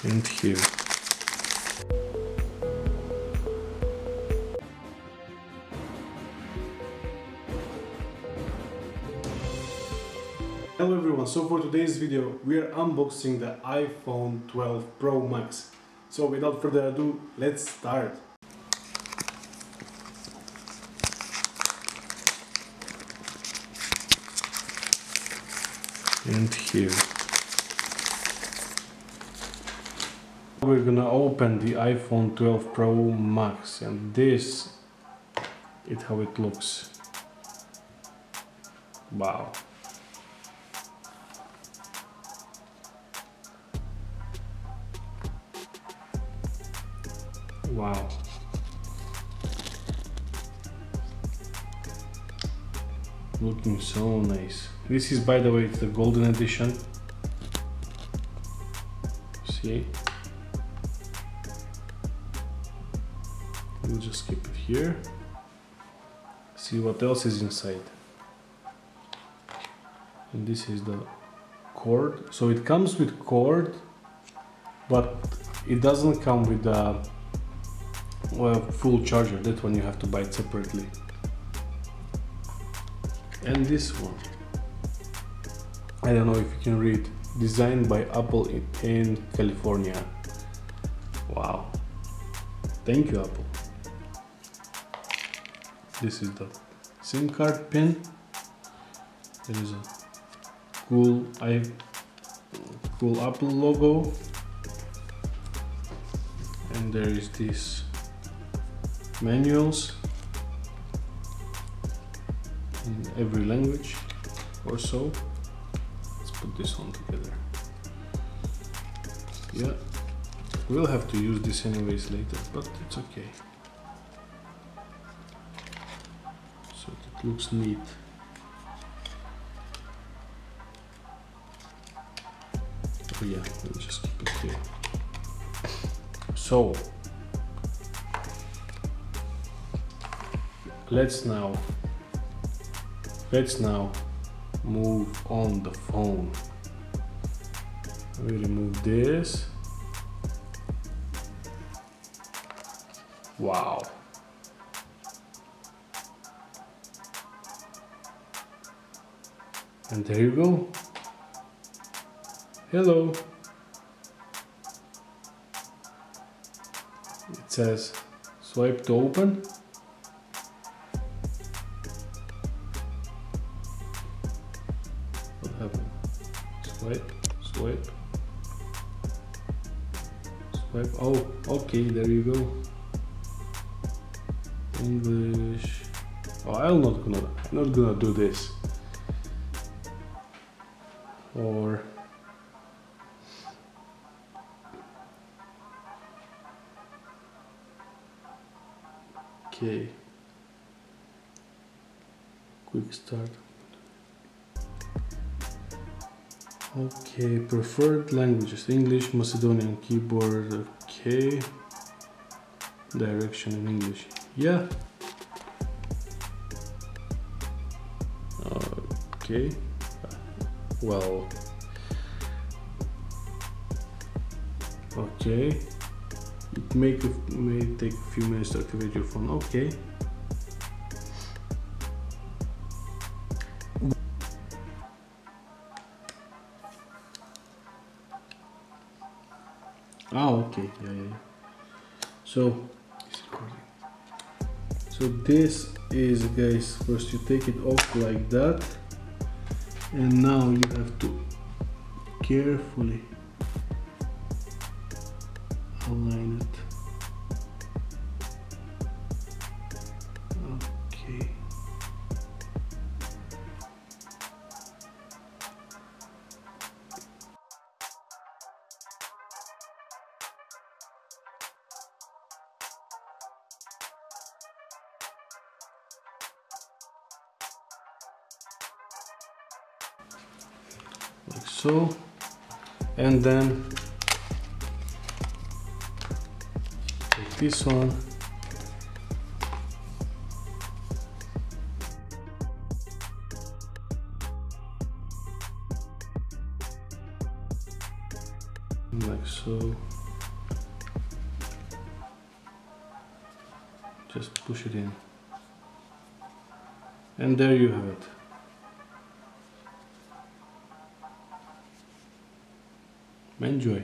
and here. Hello everyone, so for today's video we are unboxing the iPhone 12 Pro Max. So without further ado, let's start. And here. We're gonna open the iPhone 12 Pro Max, and this is how it looks. Wow. Wow. Looking so nice. This is, by the way, it's the golden edition. See? We'll just keep it here. See what else is inside. And this is the cord. So it comes with cord, but it doesn't come with the full charger. That one you have to buy it separately. And this one, I don't know if you can read, designed by Apple in California. Wow, thank you Apple. This is the SIM card pin. There is a cool Apple logo, and there is this manuals in every language or so. Let's put this one together. Yeah, we'll have to use this anyways later, but it's okay. So it looks neat. Oh yeah, we'll just keep it here. So let's now move on the phone. We remove this. Wow. And there you go. Hello. It says swipe to open. What happened? Swipe, swipe, swipe. Oh, okay, there you go. English. Oh, I'm not gonna do this. Or okay. Quick start. Okay, preferred languages: English, Macedonian keyboard. Okay, direction in English. Yeah. Okay. Well. Okay. It may take a few minutes to activate your phone. Okay. Oh, okay. Yeah. So it's recording. So this is, guys, first you take it off like that, and now you have to carefully align it. Okay. Like so, and then take this one, like so. Just push it in. And there you have it. Enjoy.